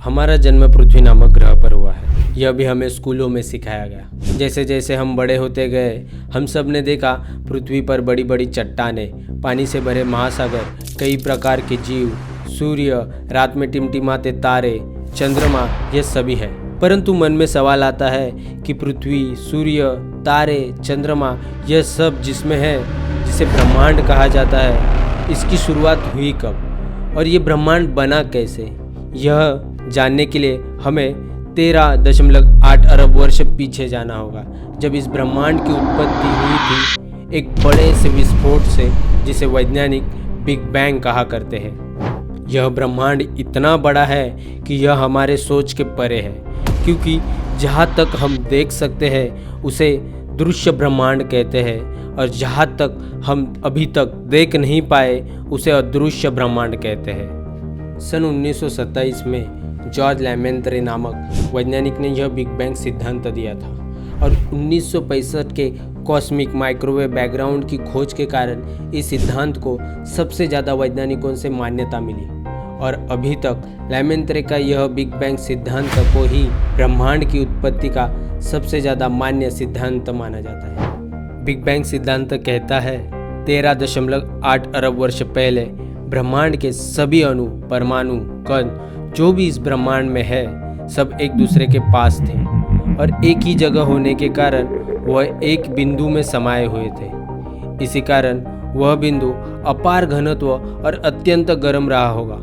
हमारा जन्म पृथ्वी नामक ग्रह पर हुआ है। यह भी हमें स्कूलों में सिखाया गया। जैसे जैसे हम बड़े होते गए, हम सब ने देखा पृथ्वी पर बड़ी बड़ी चट्टानें, पानी से भरे महासागर, कई प्रकार के जीव, सूर्य, रात में टिमटिमाते तारे, चंद्रमा, यह सभी है। परंतु मन में सवाल आता है कि पृथ्वी, सूर्य, तारे, चंद्रमा, यह सब जिसमें है, जिसे ब्रह्मांड कहा जाता है, इसकी शुरुआत हुई कब और ये ब्रह्मांड बना कैसे? यह जानने के लिए हमें 13.8 अरब वर्ष पीछे जाना होगा, जब इस ब्रह्मांड की उत्पत्ति हुई थी एक बड़े से विस्फोट से, जिसे वैज्ञानिक बिग बैंग कहा करते हैं। यह ब्रह्मांड इतना बड़ा है कि यह हमारे सोच के परे है, क्योंकि जहाँ तक हम देख सकते हैं उसे दृश्य ब्रह्मांड कहते हैं, और जहाँ तक हम अभी तक देख नहीं पाए उसे अदृश्य ब्रह्मांड कहते हैं। सन 1927 में जॉर्ज लैमेंत्रे नामक वैज्ञानिक ने यह बिग बैंग सिद्धांत दिया था, और 1965 के कॉस्मिक माइक्रोवेव बैकग्राउंड की खोज के कारण इस सिद्धांत को सबसे ज़्यादा वैज्ञानिकों से मान्यता मिली, और अभी तक लैमेंत्रे का यह बिग बैंग सिद्धांत को ही ब्रह्मांड की उत्पत्ति का सबसे ज़्यादा मान्य सिद्धांत माना जाता है। बिग बैंग सिद्धांत कहता है 13.8 अरब वर्ष पहले ब्रह्मांड के सभी अणु, परमाणु, कण, जो भी इस ब्रह्मांड में है, सब एक दूसरे के पास थे और एक ही जगह होने के कारण वह एक बिंदु में समाये हुए थे। इसी कारण वह बिंदु अपार घनत्व और अत्यंत गर्म रहा होगा,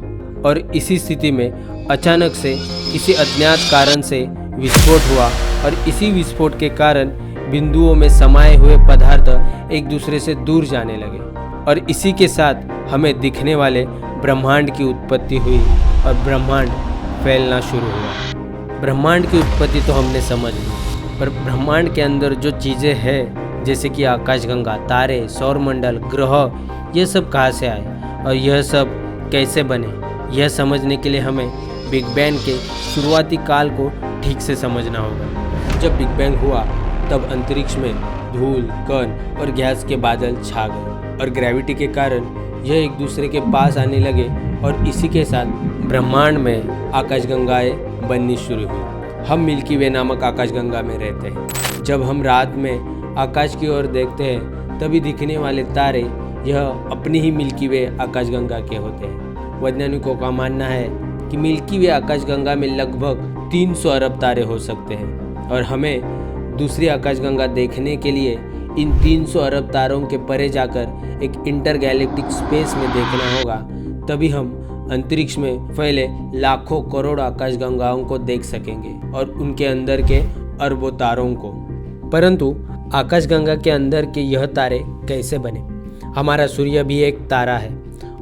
और इसी स्थिति में अचानक से किसी अज्ञात कारण से विस्फोट हुआ, और इसी विस्फोट के कारण बिंदुओं में समाये हुए पदार्थ एक दूसरे से दूर जाने लगे, और इसी के साथ हमें दिखने वाले ब्रह्मांड की उत्पत्ति हुई और ब्रह्मांड फैलना शुरू हुआ। ब्रह्मांड की उत्पत्ति तो हमने समझ ली, पर ब्रह्मांड के अंदर जो चीज़ें हैं, जैसे कि आकाशगंगा, तारे, सौरमंडल, ग्रह, यह सब कहाँ से आए और यह सब कैसे बने, यह समझने के लिए हमें बिग बैंग के शुरुआती काल को ठीक से समझना होगा। जब बिग बैंग हुआ तब अंतरिक्ष में धूल, कण और गैस के बादल छा गए, और ग्रेविटी के कारण यह एक दूसरे के पास आने लगे, और इसी के साथ ब्रह्मांड में आकाशगंगाएं बननी शुरू हुई। हम मिल्की वे नामक आकाशगंगा में रहते हैं। जब हम रात में आकाश की ओर देखते हैं तभी दिखने वाले तारे यह अपनी ही मिल्की वे आकाशगंगा के होते हैं। वैज्ञानिकों का मानना है कि मिल्की वे आकाशगंगा में लगभग 300 अरब तारे हो सकते हैं, और हमें दूसरी आकाशगंगा देखने के लिए इन 300 अरब तारों के परे जाकर एक इंटरगैलेक्टिक स्पेस में देखना होगा, तभी हम अंतरिक्ष में फैले लाखों करोड़ आकाशगंगाओं को देख सकेंगे और उनके अंदर के अरबों तारों को। परंतु आकाशगंगा के अंदर के यह तारे कैसे बने? हमारा सूर्य भी एक तारा है,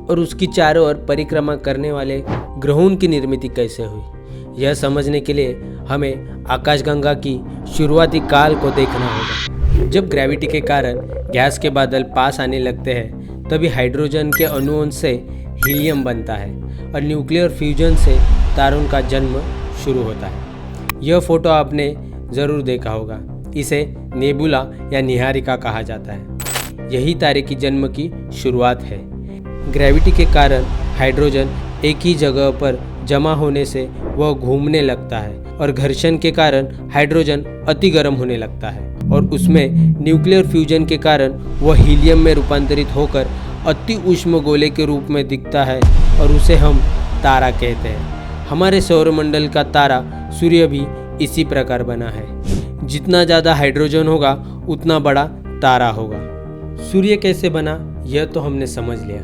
और उसकी चारों ओर परिक्रमा करने वाले ग्रहों की निर्मित कैसे हुई, यह समझने के लिए हमें आकाशगंगा की शुरुआती काल को देखना होगा। जब ग्रेविटी के कारण गैस के बादल पास आने लगते हैं तभी हाइड्रोजन के अणुओं से हीलियम बनता है, और न्यूक्लियर फ्यूजन से तारों का जन्म शुरू होता है। यह फोटो आपने ज़रूर देखा होगा। इसे नेबुला या निहारिका कहा जाता है। यही तारे की जन्म की शुरुआत है। ग्रेविटी के कारण हाइड्रोजन एक ही जगह पर जमा होने से वह घूमने लगता है, और घर्षण के कारण हाइड्रोजन अति गर्म होने लगता है, और उसमें न्यूक्लियर फ्यूजन के कारण वह हीलियम में रूपांतरित होकर अति उष्म गोले के रूप में दिखता है, और उसे हम तारा कहते हैं। हमारे सौरमंडल का तारा सूर्य भी इसी प्रकार बना है। जितना ज़्यादा हाइड्रोजन होगा उतना बड़ा तारा होगा। सूर्य कैसे बना यह तो हमने समझ लिया।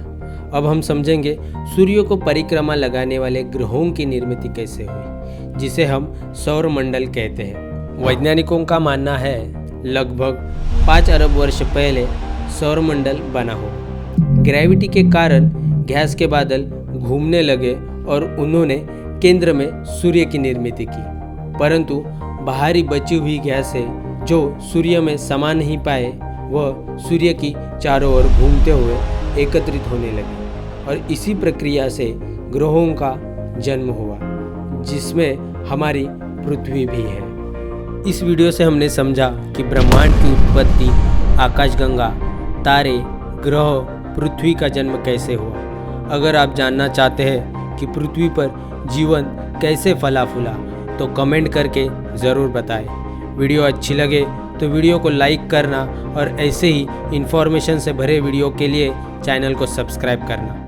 अब हम समझेंगे सूर्य को परिक्रमा लगाने वाले ग्रहों की निर्मित कैसे हुई, जिसे हम सौरमंडल कहते हैं। वैज्ञानिकों का मानना है लगभग 5 अरब वर्ष पहले सौरमंडल बना हो। ग्रेविटी के कारण गैस के बादल घूमने लगे, और उन्होंने केंद्र में सूर्य की निर्मित की, परंतु बाहरी बची हुई गैसें जो सूर्य में समा नहीं पाए, वह सूर्य की चारों ओर घूमते हुए एकत्रित होने लगी, और इसी प्रक्रिया से ग्रहों का जन्म हुआ, जिसमें हमारी पृथ्वी भी है। इस वीडियो से हमने समझा कि ब्रह्मांड की उत्पत्ति, आकाशगंगा, तारे, ग्रह, पृथ्वी का जन्म कैसे हुआ। अगर आप जानना चाहते हैं कि पृथ्वी पर जीवन कैसे फला फूला, तो कमेंट करके ज़रूर बताएं। वीडियो अच्छी लगे तो वीडियो को लाइक करना और ऐसे ही इन्फॉर्मेशन से भरे वीडियो के लिए चैनल को सब्सक्राइब करना।